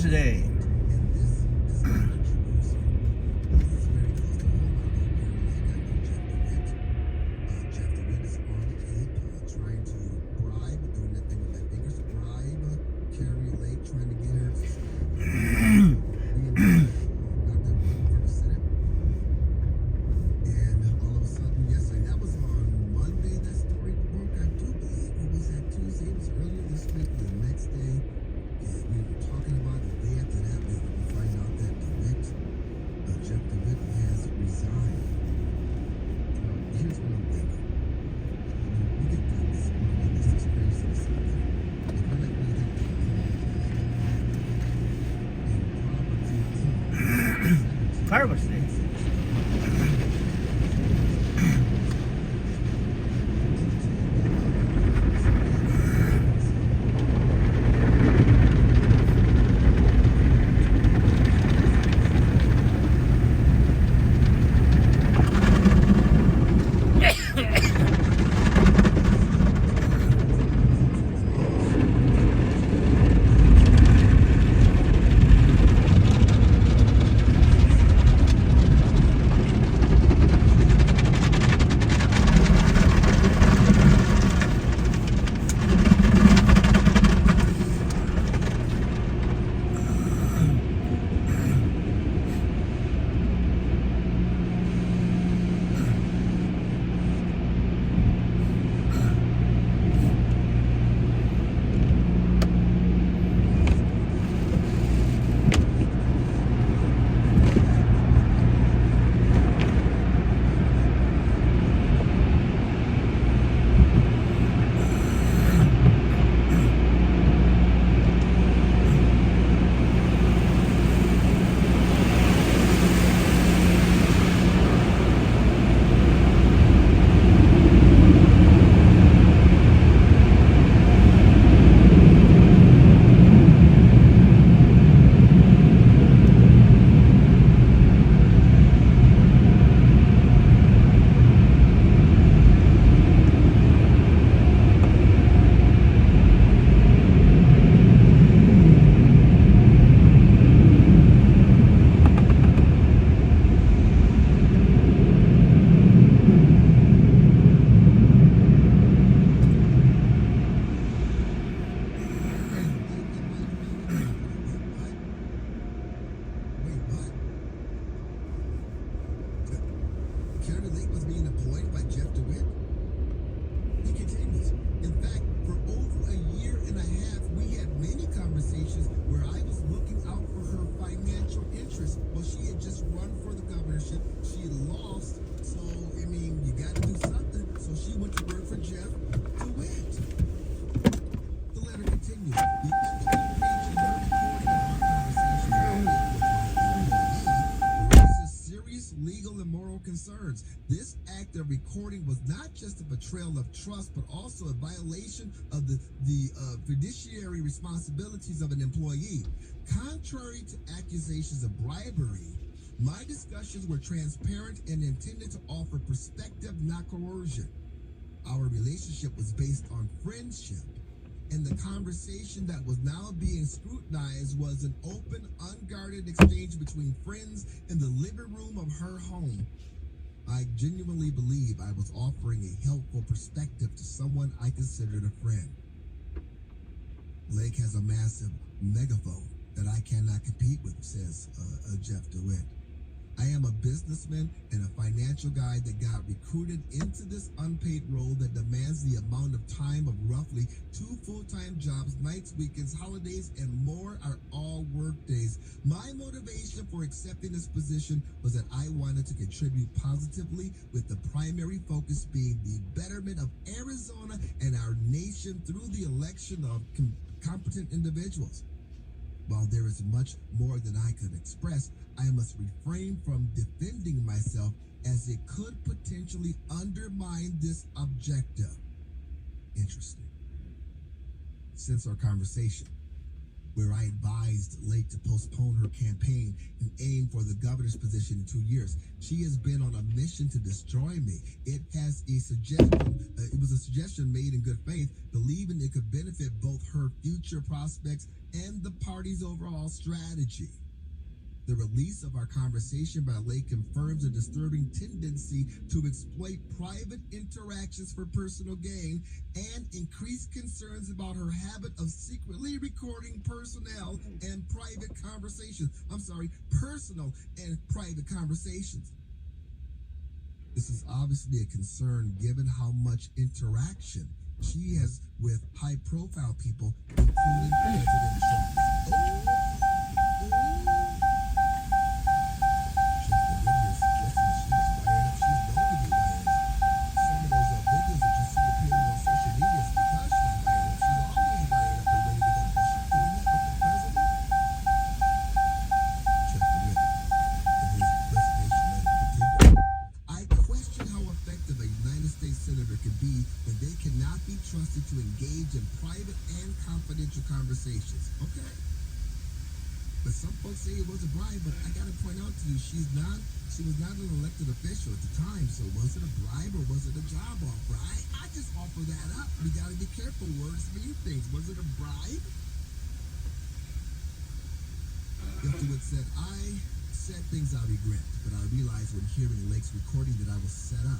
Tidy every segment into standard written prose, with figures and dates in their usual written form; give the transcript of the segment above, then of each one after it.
hours a day. Fireworks Day. concerns. This act of recording was not just a betrayal of trust, but also a violation of the fiduciary responsibilities of an employee. Contrary to accusations of bribery, my discussions were transparent and intended to offer perspective, not coercion. Our relationship was based on friendship, and the conversation that was now being scrutinized was an open, unguarded exchange between friends in the living room of her home. I genuinely believe I was offering a helpful perspective to someone I considered a friend. Lake has a massive megaphone that I cannot compete with, says Jeff DeWitt. I am a businessman and a financial guy that got recruited into this unpaid role that demands the amount of time of roughly 2 full-time jobs, nights, weekends, holidays, and more are all work days. My motivation for accepting this position was that I wanted to contribute positively, with the primary focus being the betterment of Arizona and our nation through the election of competent individuals. While there is much more than I could express, I must refrain from defending myself, as it could potentially undermine this objective. Interesting. Since our conversation, where I advised Lake to postpone her campaign and aim for the governor's position in 2 years. She has been on a mission to destroy me. It was a suggestion made in good faith, believing it could benefit both her future prospects and the party's overall strategy. The release of our conversation by Lake confirms a disturbing tendency to exploit private interactions for personal gain and increased concerns about her habit of secretly recording personal and private conversations. Personal and private conversations. This is obviously a concern given how much interaction she has with high-profile people, including President Trump. Trusted to engage in private and confidential conversations. Okay. But some folks say it was a bribe, but I gotta point out to you, she was not an elected official at the time, so was it a bribe or was it a job offer? I just offer that up. We gotta be careful, words mean things. Was it a bribe? Afterwards said, I said things I regret, but I realized when hearing Lake's recording that I was set up.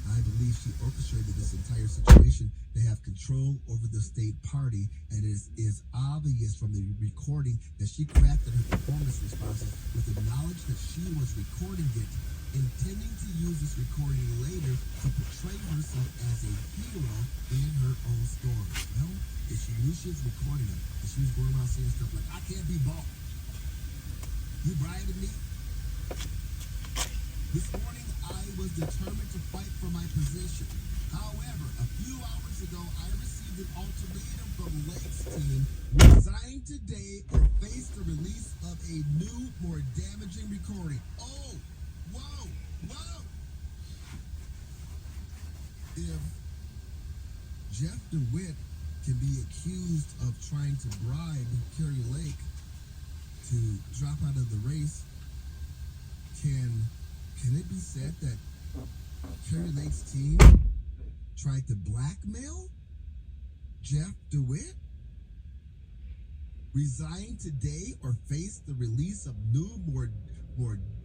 I believe she orchestrated this entire situation to have control over the state party, and it is obvious from the recording that she crafted her performance responses with the knowledge that she was recording it, intending to use this recording later to portray herself as a hero in her own story. Well, if she knew she was recording it, and she was going around saying stuff like, I can't be bought. You bribing me? This morning, I was determined to fight for my position. However, a few hours ago, I received an ultimatum from Lake's team, resign today or face the release of a new, more damaging recording. Oh, whoa. If Jeff DeWitt can be accused of trying to bribe Kari Lake to drop out of the race, can it be said that Kari Lake's team tried to blackmail Jeff DeWitt? Resign today or face the release of new, more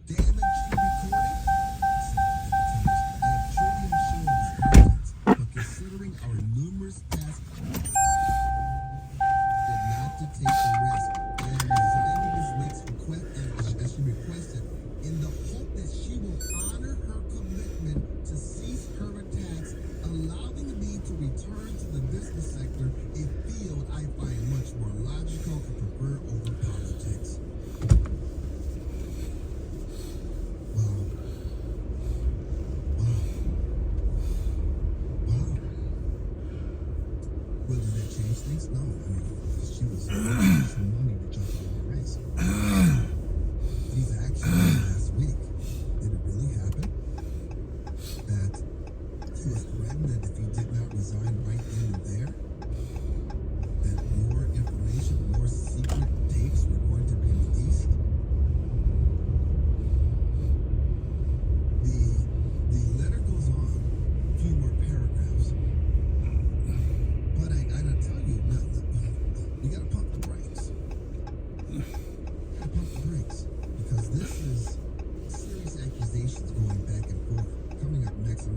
damaging recording? I am truly unsure of his contents, but considering our numerous past did not to take the risk and resigning Ms. Lake's request as she requested, in the hope that she will honor her commitment to cease her attacks, allowing me to return to the business sector, a field I find much more logical and prefer over politics. Wow. Well, did that change things? No. I mean, she was